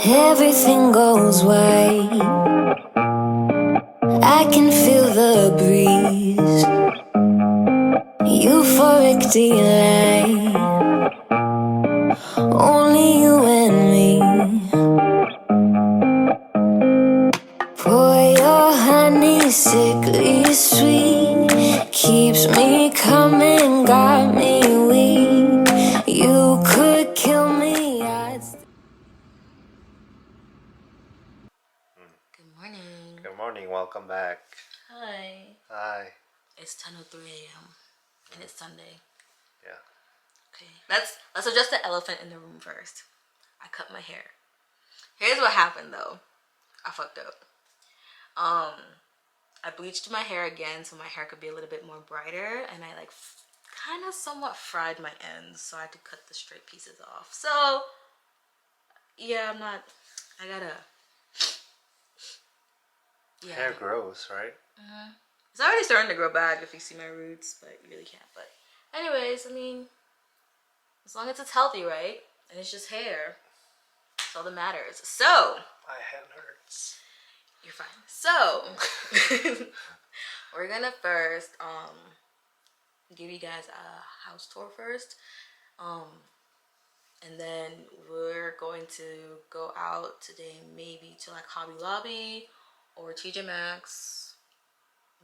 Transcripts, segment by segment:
Everything goes white. I can feel the breeze. Euphoric delight. Only you and me. Pour your honey, sickly sweet. Keeps me coming, got me weak. You could kill me, Good morning. Good morning, welcome back. Hi. Hi. It's 10:03 a.m. and it's Sunday. Yeah. Okay. Let's address the elephant in the room first. I cut my hair. Here's what happened though. I fucked up. I bleached my hair again so my hair could be a little bit more brighter, and I like kind of somewhat fried my ends, so I had to cut the straight pieces off. So yeah, Hair grows, right? It's already starting to grow back if you see my roots, but you really can't. But anyways, I mean, as long as it's healthy, right? And it's just hair, that's all that matters. So My head hurts. you're fine. So we're gonna first give you guys a house tour first. And then we're going to go out today, maybe to like Hobby Lobby or TJ Maxx,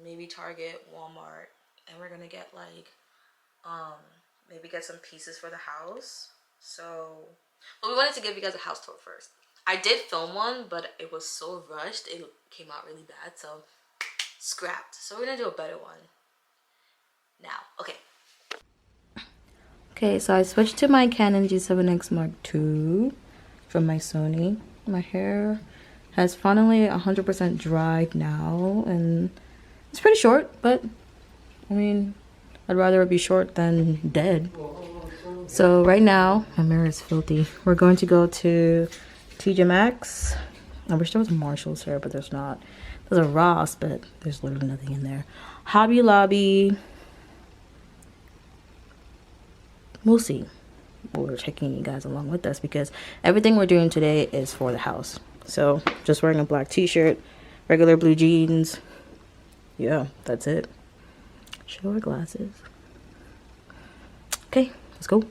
maybe Target, Walmart, and we're gonna get like maybe get some pieces for the house. So, but we wanted to give you guys a house tour first. I did film one, but it was so rushed, it came out really bad, so scrapped. So we're gonna do a better one now. Okay, so I switched to my Canon G7x Mark II from my Sony. My hair has finally 100% dried now, and it's pretty short, but I mean, I'd rather it be short than dead. So right now, my mirror is filthy. We're going to go to TJ Maxx. I wish there was a Marshalls here, but there's not. There's a Ross, but there's literally nothing in there. Hobby Lobby. We'll see. We're taking you guys along with us because everything we're doing today is for the house. So just wearing a black t-shirt, regular blue jeans. Yeah, that's it. Should wear glasses. Okay, let's go.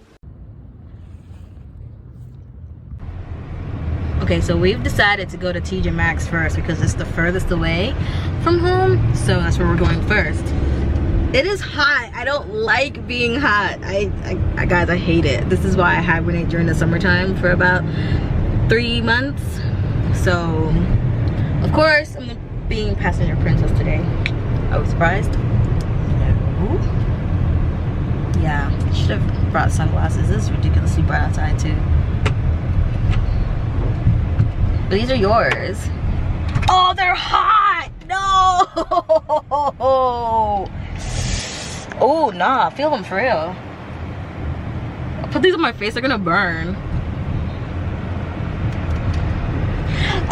Okay, so we've decided to go to TJ Maxx first because it's the furthest away from home. So that's where we're going first. It is hot. I don't like being hot. Guys, I hate it. This is why I hibernate during the summertime for about 3 months. So, of course, I'm being passenger princess today. I was surprised. No. Yeah, I should have brought sunglasses. This is ridiculously bright outside too. But these are yours. Oh, they're hot! No! Oh, nah, feel them for real. I'll put these on my face, they're gonna burn.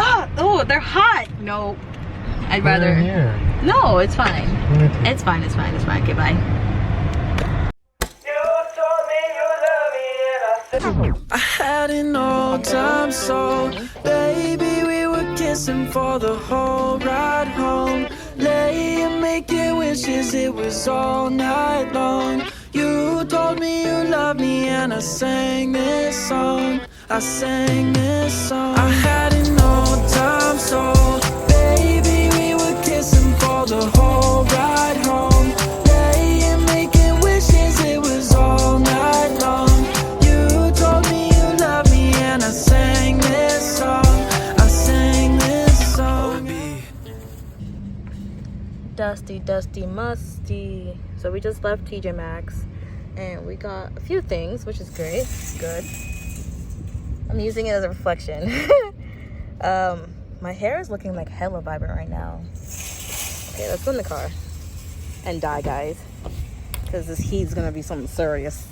Ah, oh, they're hot. No, I'd rather. No, it's fine. It's fine, it's fine, it's fine. Okay, bye. I had an old time soul, baby, we were kissing for the whole ride home. Laying making wishes, it was all night long. You told me you loved me and I sang this song. I sang this song. I had an old time soul, baby, we were kissing for the whole ride home. Laying making wishes, it was all night long. You told me you loved me and I sang this song. I sang this song. Dusty, dusty, musty. So we just left TJ Maxx and we got a few things, which is great. Good. I'm using it as a reflection. My hair is looking like hella vibrant right now. Okay, let's go in the car and die, guys, because this heat's gonna be something serious.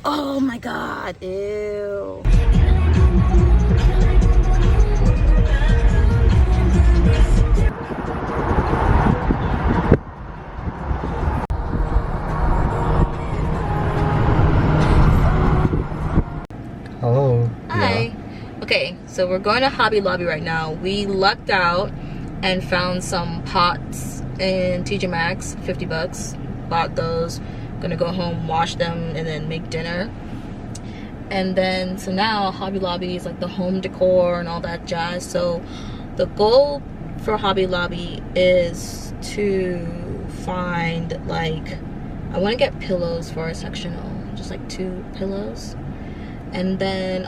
Oh my god, ew. Hello. So we're going to Hobby Lobby right now. We lucked out and found some pots in TJ Maxx, 50 bucks. Bought those. Gonna go home, wash them, and then make dinner. And then, so now Hobby Lobby is like the home decor and all that jazz. So the goal for Hobby Lobby is to find, like, I want to get pillows for a sectional, just like 2 pillows. And then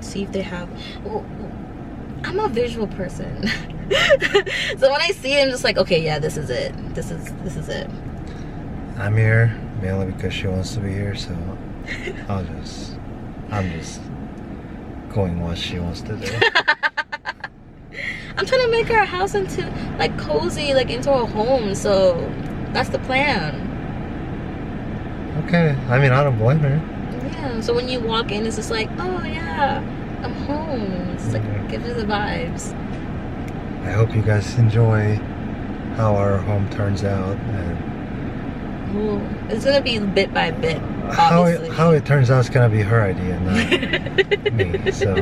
see if they have, well, I'm a visual person. So when I see it, I'm just like, okay, yeah, this is it. This is it. I'm here mainly because she wants to be here, so I'm just going what she wants to do. I'm trying to make our house into like cozy, like into a home, so that's the plan. Okay, I mean, I don't blame her. Yeah, so when you walk in, it's just like, oh yeah, I'm home. It's like, gives you the vibes. I hope you guys enjoy how our home turns out, and Ooh, it's gonna be bit by bit, obviously. how it turns out is gonna be her idea, not me. So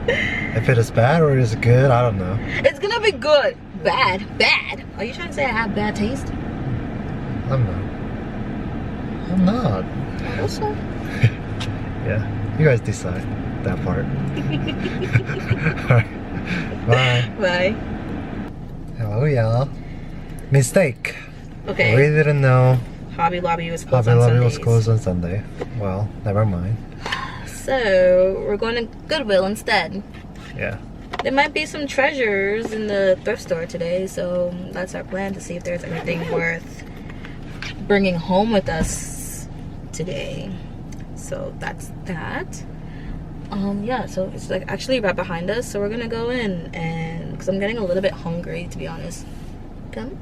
if it is bad or is it good, I don't know. It's gonna be good. Bad. Are you trying to say I have bad taste? I'm not. Also. Yeah, you guys decide that part. Alright, bye. Bye. Hello, y'all. Mistake. Okay. We didn't know Hobby Lobby was closed Hobby on Lobby was Sundays. closed on Sunday. Well, never mind. So we're going to Goodwill instead. Yeah. There might be some treasures in the thrift store today, so that's our plan, to see if there's anything worth bringing home with us today. So that's that. Yeah, so it's like actually right behind us, so we're gonna go in, and because I'm getting a little bit hungry, to be honest. Come.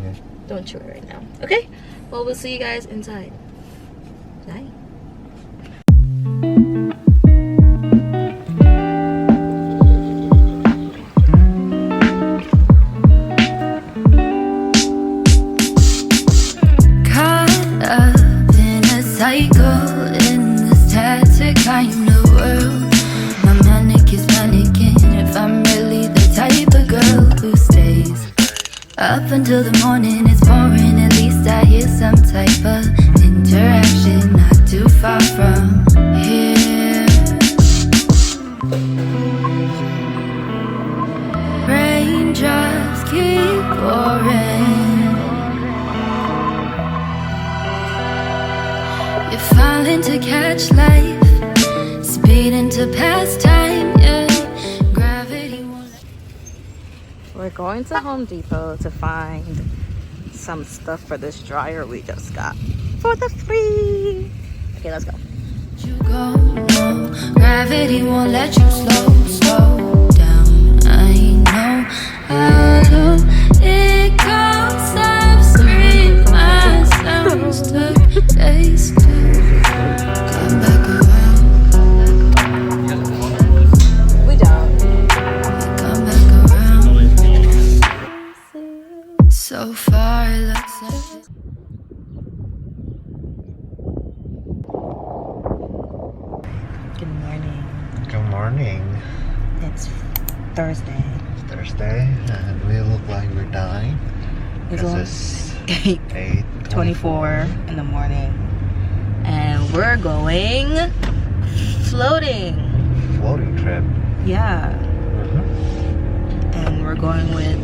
Yeah. Don't chew it right now. Okay, well, we'll see you guys inside. Bye. Caught up in a cycle in this tattered kind of world. My manic is panicking if I'm really the type of girl who stays up until the morning. It's boring, at least I hear some type of interaction not too far from here. Raindrops keep pouring. You're falling to catch life, speeding to pass time, yeah. Gravity won't let. We're going to Home Depot to find some stuff for this dryer we just got for the free. Okay, let's go. You go, no, gravity won't let you slow down. I know how low it goes. I've screamed my sounds to taste to come back around. We don't. Come back around. So far it looks like. Good morning. Good morning. It's Thursday. It's Thursday, and we look like we're dying. It's Because on it's 8:24 in the morning, and we're going floating. Floating trip. Yeah, Mm-hmm. and we're going with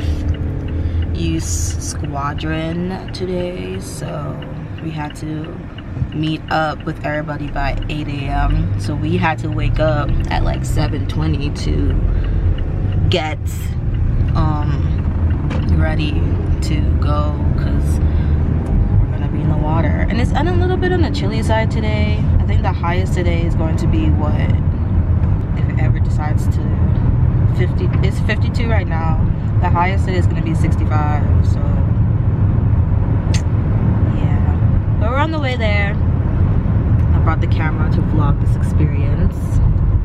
Youth Squadron today, so we had to meet up with everybody by 8 a.m. So we had to wake up at like 7:20 to get ready to go, because we're gonna be in the water, and it's a little bit on the chilly side today. I think the highest today is going to be, what, if it ever decides to 50, it's 52 right now. The highest today is going to be 65, so yeah, but we're on the way there. I brought the camera to vlog this experience.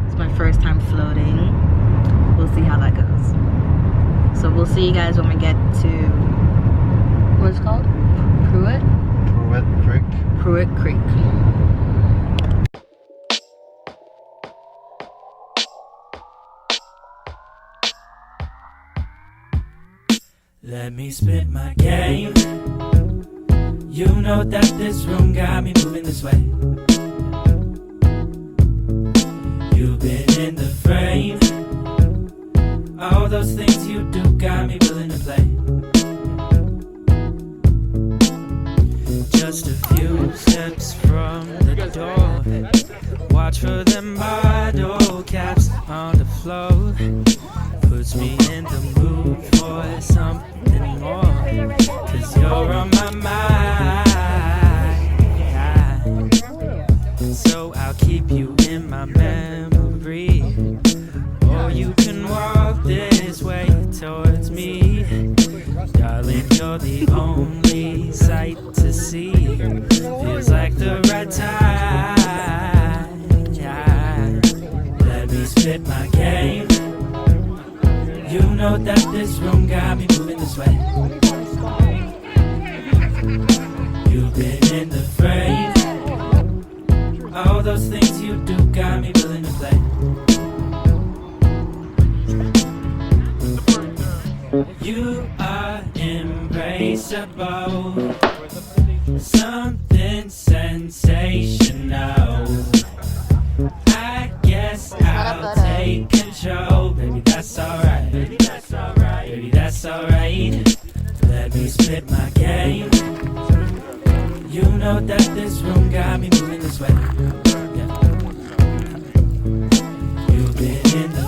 It's my first time floating. We'll see how that goes. So we'll see you guys when we get to, what is it called? Pruitt Creek. Let me spit my game. You know that this room got me moving this way. You've been in the frame. All those things you do got me willing to play. Just a few steps from the door. Watch for them bottle caps on the floor. Puts me in the mood for something more. Cause you're on my mind. So I'll keep you in my memory. Or you can walk this way towards me. Darling, you're the only sight to see. Feels like the right time. Let me spit my game. You know that this room got me moving this way. You've been in the frame. All those things you do got me willing to play. You are embraceable. Something sensational. I guess I'll take control. Baby, that's alright. Baby, that's alright. Baby, that's alright. Let me spit my game. You know that this room got me moving this way. Yeah. You've been in the